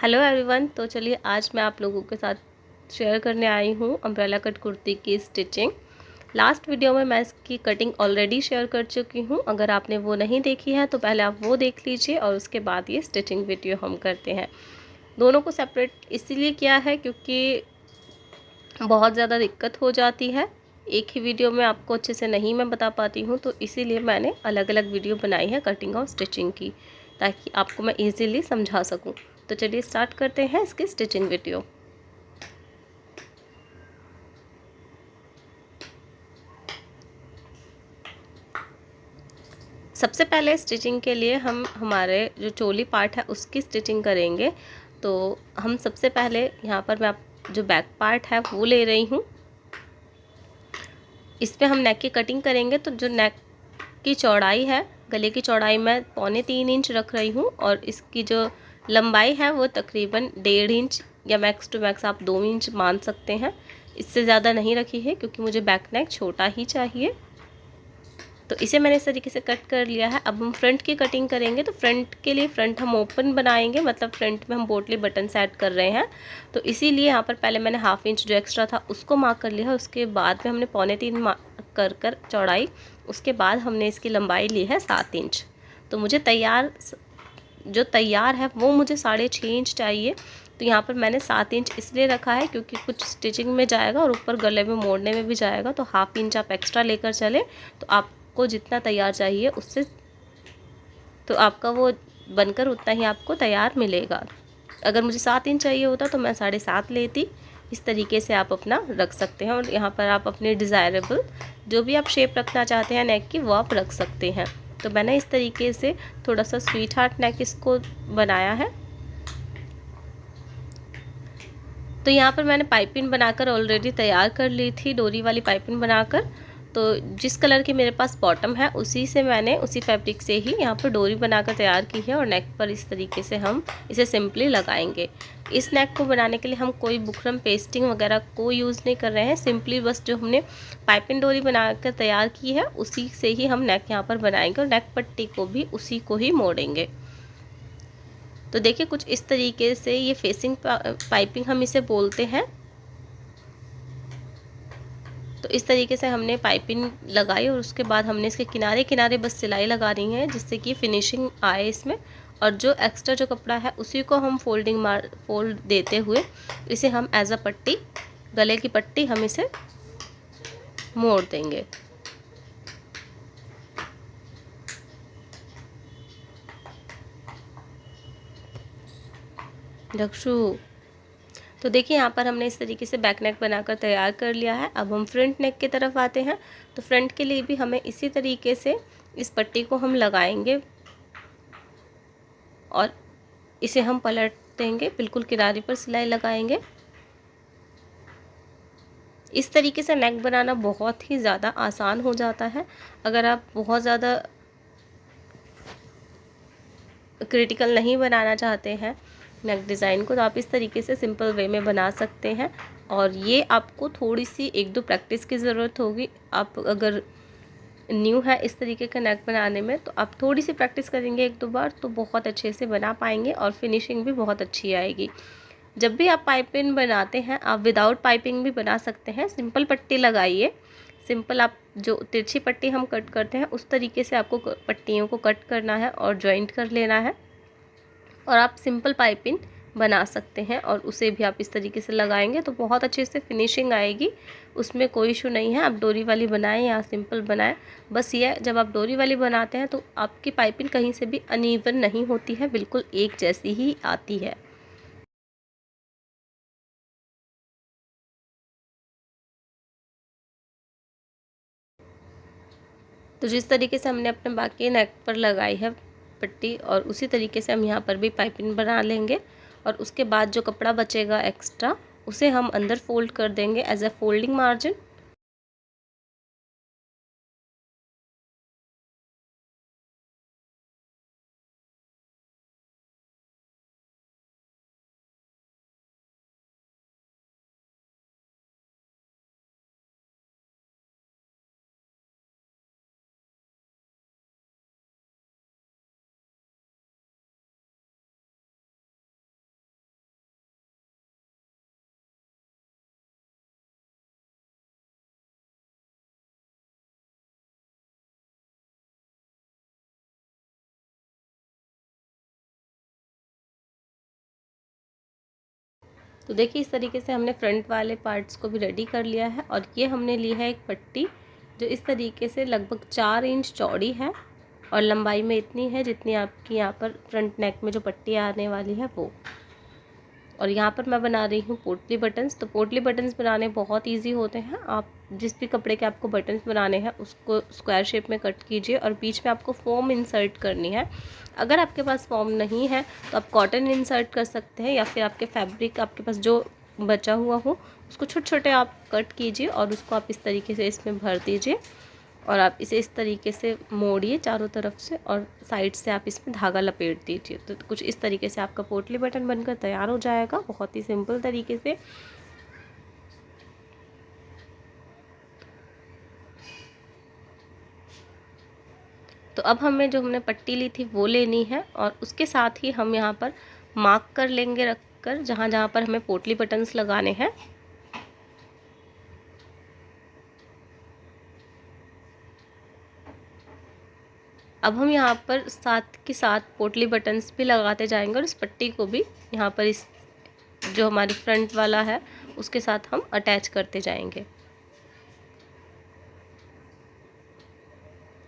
Hello everyone. तो चलिए आज मैं आप लोगों के साथ शेयर करने आई हूँ अम्ब्रेला कट कुर्ती की स्टिचिंग। लास्ट वीडियो में मैं इसकी कटिंग ऑलरेडी शेयर कर चुकी हूँ। अगर आपने वो नहीं देखी है तो पहले आप वो देख लीजिए और उसके बाद ये स्टिचिंग वीडियो हम करते हैं। दोनों को सेपरेट इसीलिए किया है क्योंकि बहुत ज़्यादा दिक्कत हो जाती है, एक ही वीडियो में आपको अच्छे से नहीं मैं बता पाती हूँ, तो इसीलिए मैंने अलग अलग वीडियो बनाई है कटिंग और स्टिचिंग की, ताकि आपको मैं इजीली समझा सकूँ। तो चलिए स्टार्ट करते हैं इसकी स्टिचिंग वीडियो। सबसे पहले स्टिचिंग के लिए हम हमारे जो चोली पार्ट है उसकी स्टिचिंग करेंगे। तो हम सबसे पहले यहाँ पर मैं जो बैक पार्ट है वो ले रही हूँ। इस पर हम नेक की कटिंग करेंगे। तो जो नेक की चौड़ाई है, गले की चौड़ाई मैं 3.25 इंच रख रही हूँ और इसकी जो लंबाई है वो तकरीबन 1.5 इंच या मैक्स टू मैक्स आप 2 इंच मान सकते हैं। इससे ज़्यादा नहीं रखी है क्योंकि मुझे बैक नेक छोटा ही चाहिए। तो इसे मैंने इस तरीके से कट कर लिया है। अब हम फ्रंट की कटिंग करेंगे। तो फ्रंट के लिए फ्रंट हम ओपन बनाएंगे, मतलब फ्रंट में हम पोटली बटन सेट कर रहे हैं। तो इसीलिए यहाँ पर पहले मैंने 1/2 इंच जो एक्स्ट्रा था उसको मार्क कर लिया है। उसके बाद में हमने 3.25 मार्क कर चौड़ाई, उसके बाद हमने इसकी लंबाई ली है 7 इंच। तो मुझे तैयार है वो मुझे 6.5 इंच चाहिए। तो यहाँ पर मैंने 7 इंच इसलिए रखा है क्योंकि कुछ स्टिचिंग में जाएगा और ऊपर गले में मोड़ने में भी जाएगा। तो 1/2 इंच आप एक्स्ट्रा लेकर चले तो आपको जितना तैयार चाहिए उससे तो आपका वो बनकर उतना ही आपको तैयार मिलेगा। अगर मुझे 7 इंच चाहिए होता तो मैं 7.5 लेती। इस तरीके से आप अपना रख सकते हैं और यहाँ पर आप अपने डिज़ायरेबल जो भी आप शेप रखना चाहते हैं नेक की वो आप रख सकते हैं। तो मैंने इस तरीके से थोड़ा सा स्वीट हार्ट नेक इसको बनाया है। तो यहाँ पर मैंने पाइपिंग बनाकर ऑलरेडी तैयार कर ली थी, डोरी वाली पाइपिंग बनाकर। तो जिस कलर की मेरे पास बॉटम है उसी फैब्रिक से ही यहाँ पर डोरी बनाकर तैयार की है और नेक पर इस तरीके से हम इसे सिंपली लगाएंगे। इस नेक को बनाने के लिए हम कोई बुकरम पेस्टिंग वगैरह को यूज़ नहीं कर रहे हैं। सिंपली बस जो हमने पाइपिंग डोरी बनाकर तैयार की है उसी से ही हम नेक यहाँ पर बनाएंगे और नेक पट्टी को भी उसी को ही मोड़ेंगे। तो देखिए कुछ इस तरीके से ये फेसिंग पाइपिंग हम इसे बोलते हैं। तो इस तरीके से हमने पाइपिंग लगाई और उसके बाद हमने इसके किनारे किनारे बस सिलाई लगा रही है जिससे कि फिनिशिंग आए इसमें। और जो एक्स्ट्रा जो कपड़ा है उसी को हम फोल्ड देते हुए इसे हम एज अ पट्टी, गले की पट्टी हम इसे मोड़ देंगे। दक्षु। तो देखिए यहाँ पर हमने इस तरीके से बैक नेक बनाकर तैयार कर लिया है। अब हम फ्रंट नेक की तरफ आते हैं। तो फ्रंट के लिए भी हमें इसी तरीके से इस पट्टी को हम लगाएंगे और इसे हम पलट देंगे, बिल्कुल किनारे पर सिलाई लगाएंगे। इस तरीके से नेक बनाना बहुत ही ज़्यादा आसान हो जाता है। अगर आप बहुत ज़्यादा क्रिटिकल नहीं बनाना चाहते हैं नेक डिज़ाइन को तो आप इस तरीके से सिंपल वे में बना सकते हैं। और ये आपको थोड़ी सी 1-2 प्रैक्टिस की ज़रूरत होगी। आप अगर न्यू है इस तरीके का नेक बनाने में तो आप थोड़ी सी प्रैक्टिस करेंगे 1-2 बार तो बहुत अच्छे से बना पाएंगे और फिनिशिंग भी बहुत अच्छी आएगी। जब भी आप पाइपिंग बनाते हैं आप विदाउट पाइपिंग भी बना सकते हैं। सिंपल पट्टी लगाइए। सिंपल आप जो तिरछी पट्टी हम कट करते हैं उस तरीके से आपको पट्टियों को कट करना है और जॉइंट कर लेना है और आप सिंपल पाइपिंग बना सकते हैं और उसे भी आप इस तरीके से लगाएंगे तो बहुत अच्छे से फिनिशिंग आएगी। उसमें कोई इशू नहीं है, आप डोरी वाली बनाएं या सिंपल बनाएं। बस ये जब आप डोरी वाली बनाते हैं तो आपकी पाइपिंग कहीं से भी अनइवन नहीं होती है, बिल्कुल एक जैसी ही आती है। तो जिस तरीके से हमने अपने बाकी नेक पर लगाई है पट्टी और उसी तरीके से हम यहाँ पर भी पाइपिंग बना लेंगे और उसके बाद जो कपड़ा बचेगा एक्स्ट्रा उसे हम अंदर फोल्ड कर देंगे एज अ फोल्डिंग मार्जिन। तो देखिए इस तरीके से हमने फ्रंट वाले पार्ट्स को भी रेडी कर लिया है। और ये हमने ली है एक पट्टी जो इस तरीके से लगभग 4 इंच चौड़ी है और लंबाई में इतनी है जितनी आपकी यहाँ पर फ्रंट नेक में जो पट्टी आने वाली है वो। और यहाँ पर मैं बना रही हूँ पोटली बटन्स। तो पोटली बटन्स बनाने बहुत इजी होते हैं। आप जिस भी कपड़े के आपको बटन्स बनाने हैं उसको स्क्वायर शेप में कट कीजिए और बीच में आपको फोम इंसर्ट करनी है। अगर आपके पास फोम नहीं है तो आप कॉटन इंसर्ट कर सकते हैं या फिर आपके फैब्रिक आपके पास जो बचा हुआ हो उसको छोटे छोटे आप कट कीजिए और उसको आप इस तरीके से इसमें भर दीजिए और आप इसे इस तरीके से मोड़िए चारों तरफ से और साइड से आप इसमें धागा लपेट दीजिए। तो कुछ इस तरीके से आपका पोटली बटन बनकर तैयार हो जाएगा बहुत ही सिंपल तरीके से। तो अब हमें जो हमने पट्टी ली थी वो लेनी है और उसके साथ ही हम यहाँ पर मार्क कर लेंगे रख कर जहाँ जहाँ पर हमें पोटली बटन्स लगाने हैं। अब हम यहाँ पर साथ के साथ पोटली बटन्स भी लगाते जाएंगे और इस पट्टी को भी यहाँ पर इस जो हमारी फ्रंट वाला है उसके साथ हम अटैच करते जाएंगे।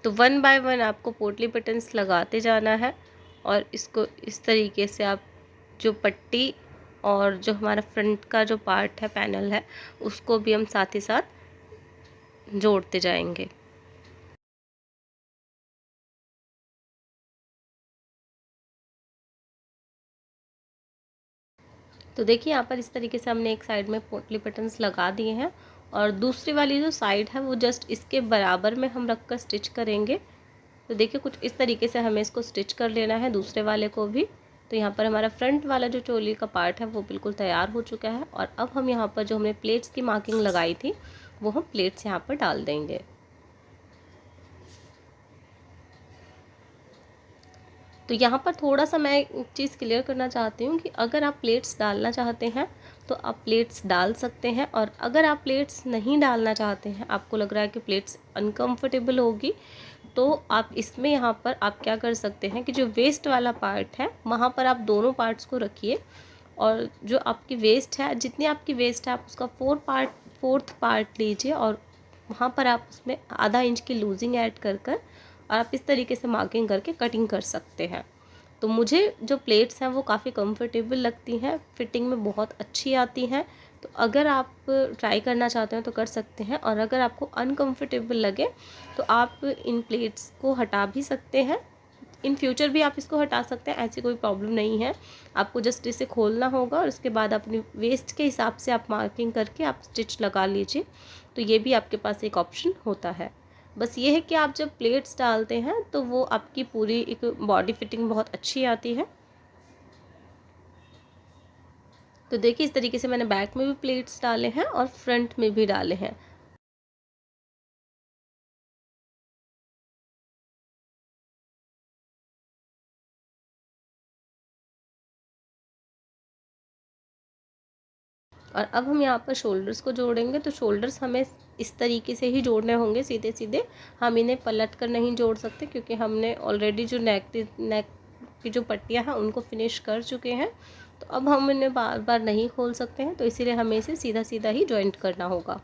तो 1 बाय 1 आपको पोटली बटन्स लगाते जाना है और इसको इस तरीके से आप जो पट्टी और जो हमारा फ्रंट का जो पार्ट है पैनल है उसको भी हम साथ ही साथ जोड़ते जाएंगे। तो देखिए यहाँ पर इस तरीके से हमने एक साइड में पोटली बटन्स लगा दिए हैं और दूसरी वाली जो साइड है वो जस्ट इसके बराबर में हम रख कर स्टिच करेंगे। तो देखिए कुछ इस तरीके से हमें इसको स्टिच कर लेना है दूसरे वाले को भी। तो यहाँ पर हमारा फ्रंट वाला जो चोली का पार्ट है वो बिल्कुल तैयार हो चुका है और अब हम यहाँ पर जो हमने प्लेट्स की मार्किंग लगाई थी वो हम प्लेट्स यहाँ पर डाल देंगे। तो यहाँ पर थोड़ा सा मैं एक चीज़ क्लियर करना चाहती हूँ कि अगर आप प्लेट्स डालना चाहते हैं तो आप प्लेट्स डाल सकते हैं और अगर आप प्लेट्स नहीं डालना चाहते हैं, आपको लग रहा है कि प्लेट्स अनकंफर्टेबल होगी, तो आप इसमें यहाँ पर आप क्या कर सकते हैं कि जो वेस्ट वाला पार्ट है वहाँ पर आप दोनों पार्ट्स को रखिए और जो आपकी वेस्ट है जितनी आपकी वेस्ट है आप उसका फोर्थ पार्ट लीजिए और वहाँ पर आप उसमें आधा इंच की लूजिंग ऐड कर कर और आप इस तरीके से मार्किंग करके कटिंग कर सकते हैं। तो मुझे जो प्लेट्स हैं वो काफ़ी कंफर्टेबल लगती हैं, फिटिंग में बहुत अच्छी आती हैं। तो अगर आप ट्राई करना चाहते हैं तो कर सकते हैं और अगर आपको अनकंफर्टेबल लगे तो आप इन प्लेट्स को हटा भी सकते हैं। इन फ्यूचर भी आप इसको हटा सकते हैं, ऐसी कोई प्रॉब्लम नहीं है। आपको जस्ट इसे खोलना होगा और उसके बाद अपनी वेस्ट के हिसाब से आप मार्किंग करके आप स्टिच लगा लीजिए। तो ये भी आपके पास एक ऑप्शन होता है। बस ये है कि आप जब प्लेट्स डालते हैं तो वो आपकी पूरी एक बॉडी फिटिंग बहुत अच्छी आती है। तो देखिए इस तरीके से मैंने बैक में भी प्लेट्स डाले हैं और फ्रंट में भी डाले हैं। और अब हम यहाँ पर शोल्डर्स को जोड़ेंगे। तो शोल्डर्स हमें इस तरीके से ही जोड़ने होंगे सीधे सीधे, हम इन्हें पलट कर नहीं जोड़ सकते क्योंकि हमने ऑलरेडी जो नेक की जो पट्टियाँ हैं उनको फिनिश कर चुके हैं। तो अब हम इन्हें बार बार नहीं खोल सकते हैं, तो इसीलिए हमें इसे सीधा सीधा ही जॉइंट करना होगा।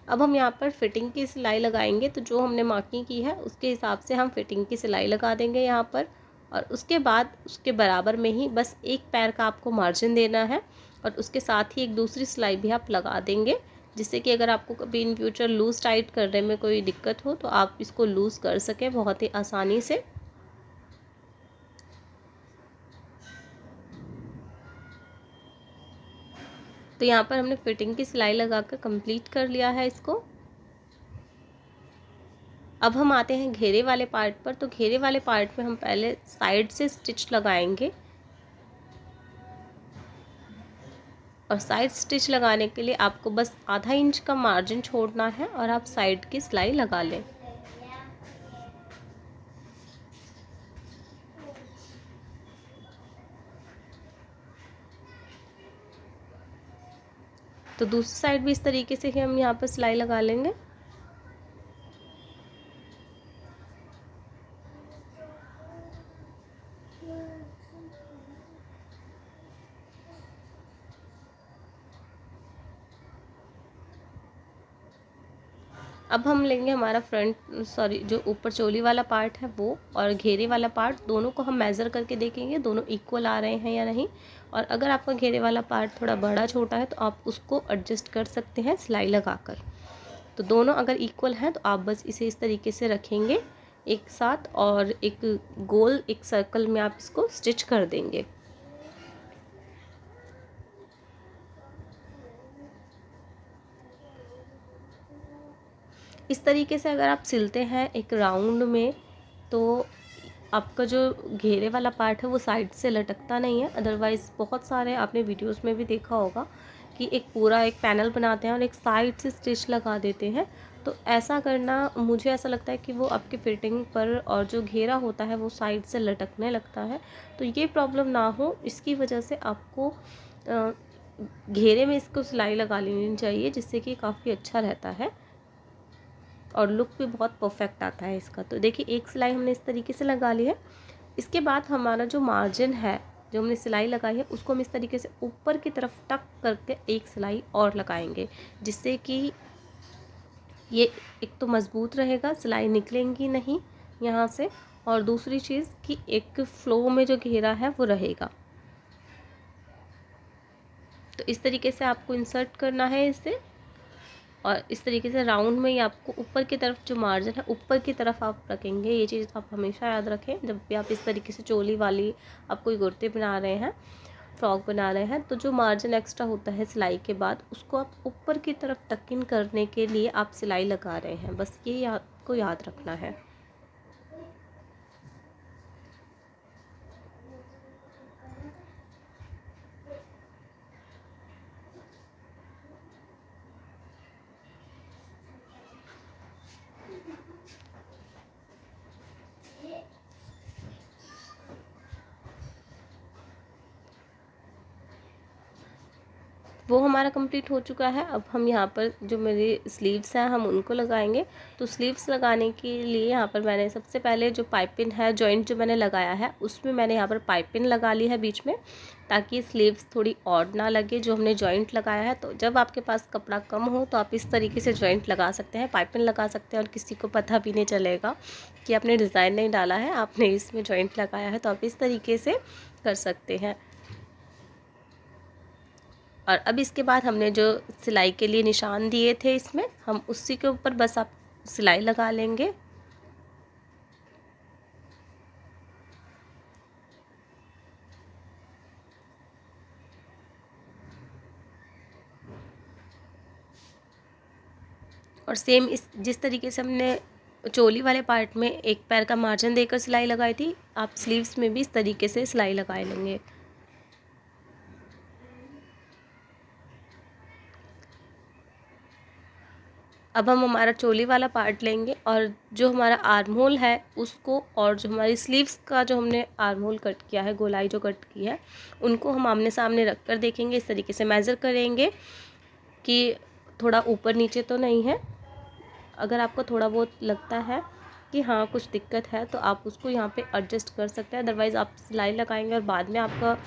अब हम यहाँ पर फिटिंग की सिलाई लगाएंगे। तो जो हमने मार्किंग की है उसके हिसाब से हम फिटिंग की सिलाई लगा देंगे यहाँ पर और उसके बाद उसके बराबर में ही बस एक पैर का आपको मार्जिन देना है और उसके साथ ही एक दूसरी सिलाई भी आप लगा देंगे, जिससे कि अगर आपको कभी इन फ्यूचर लूज़ टाइट करने में कोई दिक्कत हो तो आप इसको लूज़ कर सकें बहुत ही आसानी से। तो यहाँ पर हमने फिटिंग की सिलाई लगाकर कंप्लीट कर लिया है इसको। अब हम आते हैं घेरे वाले पार्ट पर। तो घेरे वाले पार्ट में हम पहले साइड से स्टिच लगाएंगे और साइड स्टिच लगाने के लिए आपको बस आधा इंच का मार्जिन छोड़ना है और आप साइड की सिलाई लगा लें। तो दूसरी साइड भी इस तरीके से ही हम यहाँ पर सिलाई लगा लेंगे। अब हम लेंगे हमारा जो ऊपर चोली वाला पार्ट है वो, और घेरे वाला पार्ट, दोनों को हम मेज़र करके देखेंगे दोनों इक्वल आ रहे हैं या नहीं। और अगर आपका घेरे वाला पार्ट थोड़ा बड़ा छोटा है तो आप उसको एडजस्ट कर सकते हैं सिलाई लगाकर। तो दोनों अगर इक्वल हैं तो आप बस इसे इस तरीके से रखेंगे एक साथ, और एक गोल एक सर्कल में आप इसको स्टिच कर देंगे। इस तरीके से अगर आप सिलते हैं एक राउंड में तो आपका जो घेरे वाला पार्ट है वो साइड से लटकता नहीं है। अदरवाइज़ बहुत सारे आपने वीडियोस में भी देखा होगा कि एक पूरा एक पैनल बनाते हैं और एक साइड से स्टिच लगा देते हैं। तो ऐसा करना, मुझे ऐसा लगता है कि वो आपकी फिटिंग पर, और जो घेरा होता है वो साइड से लटकने लगता है। तो ये प्रॉब्लम ना हो इसकी वजह से आपको घेरे में इसको सिलाई लगा लेनी चाहिए, जिससे कि काफ़ी अच्छा रहता है और लुक भी बहुत परफेक्ट आता है इसका। तो देखिए एक सिलाई हमने इस तरीके से लगा ली है। इसके बाद हमारा जो मार्जिन है, जो हमने सिलाई लगाई है, उसको हम इस तरीके से ऊपर की तरफ टक करके एक सिलाई और लगाएंगे, जिससे कि ये एक तो मज़बूत रहेगा, सिलाई निकलेंगी नहीं यहाँ से, और दूसरी चीज़ कि एक फ्लो में जो घेरा है वो रहेगा। तो इस तरीके से आपको इंसर्ट करना है इसे, और इस तरीके से राउंड में ही आपको ऊपर की तरफ जो मार्जिन है ऊपर की तरफ आप रखेंगे। ये चीज़ आप हमेशा याद रखें जब भी आप इस तरीके से चोली वाली आप कोई कुर्ते बना रहे हैं, फ्रॉक बना रहे हैं, तो जो मार्जिन एक्स्ट्रा होता है सिलाई के बाद उसको आप ऊपर की तरफ टक इन करने के लिए आप सिलाई लगा रहे हैं। बस ये आपको याद रखना है। वो हमारा कंप्लीट हो चुका है। अब हम यहाँ पर जो मेरी स्लीव्स हैं हम उनको लगाएंगे। तो स्लीव्स लगाने के लिए यहाँ पर मैंने सबसे पहले जो पाइपिंग है, जॉइंट जो मैंने लगाया है उसमें मैंने यहाँ पर पाइपिंग लगा ली है बीच में, ताकि स्लीव्स थोड़ी ऑड ना लगे जो हमने जॉइंट लगाया है। तो जब आपके पास कपड़ा कम हो तो आप इस तरीके से जॉइंट लगा सकते हैं, पाइपिंग लगा सकते हैं, और किसी को पता भी नहीं चलेगा कि आपने डिज़ाइन नहीं डाला है, आपने इसमें जॉइंट लगाया है। तो आप इस तरीके से कर सकते हैं। और अब इसके बाद हमने जो सिलाई के लिए निशान दिए थे इसमें, हम उसी के ऊपर बस आप सिलाई लगा लेंगे। और सेम जिस तरीके से हमने चोली वाले पार्ट में एक पैर का मार्जिन देकर सिलाई लगाई थी, आप स्लीव्स में भी इस तरीके से सिलाई लगा लेंगे। अब हम हमारा चोली वाला पार्ट लेंगे, और जो हमारा आर्म होल है उसको, और जो हमारी स्लीव्स का जो हमने आर्म होल कट किया है, गोलाई जो कट की है, उनको हम आमने सामने रख कर देखेंगे। इस तरीके से मेज़र करेंगे कि थोड़ा ऊपर नीचे तो नहीं है। अगर आपको थोड़ा बहुत लगता है कि हाँ कुछ दिक्कत है तो आप उसको यहाँ पे एडजस्ट कर सकते हैं। अदरवाइज़ आप सिलाई लगाएंगे और बाद में आपका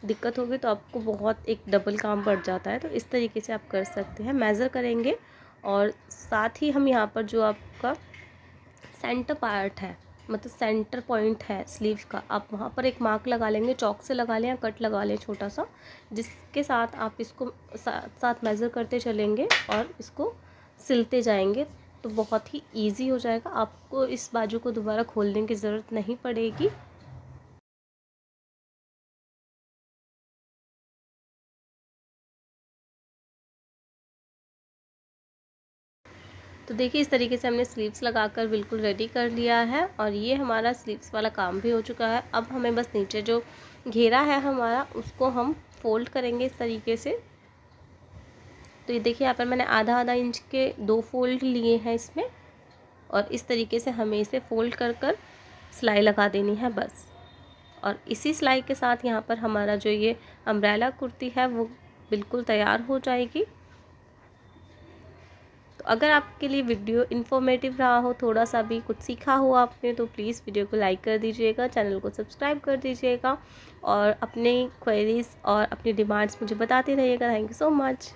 दिक्कत होगी तो आपको बहुत एक डबल काम पड़ जाता है। तो इस तरीके से आप कर सकते हैं, मेज़र करेंगे। और साथ ही हम यहाँ पर जो आपका सेंटर पार्ट है, मतलब सेंटर पॉइंट है स्लीव का, आप वहाँ पर एक मार्क लगा लेंगे, चॉक से लगा लें या कट लगा लें छोटा सा, जिसके साथ आप इसको साथ साथ मेज़र करते चलेंगे और इसको सिलते जाएंगे। तो बहुत ही इजी हो जाएगा, आपको इस बाजू को दोबारा खोलने की ज़रूरत नहीं पड़ेगी। तो देखिए इस तरीके से हमने स्लीव्स लगाकर बिल्कुल रेडी कर लिया है, और ये हमारा स्लीव्स वाला काम भी हो चुका है। अब हमें बस नीचे जो घेरा है हमारा उसको हम फोल्ड करेंगे इस तरीके से। तो ये देखिए यहाँ पर मैंने आधा आधा इंच के 2 फोल्ड लिए हैं इसमें, और इस तरीके से हमें इसे फोल्ड कर कर सिलाई लगा देनी है बस। और इसी सिलाई के साथ यहाँ पर हमारा जो ये अम्ब्रेला कुर्ती है वो बिल्कुल तैयार हो जाएगी। तो अगर आपके लिए वीडियो इन्फॉर्मेटिव रहा हो, थोड़ा सा भी कुछ सीखा हो आपने, तो प्लीज़ वीडियो को लाइक कर दीजिएगा, चैनल को सब्सक्राइब कर दीजिएगा, और अपनी क्वेरीज़ और अपनी डिमांड्स मुझे बताते रहिएगा। Thank you so much.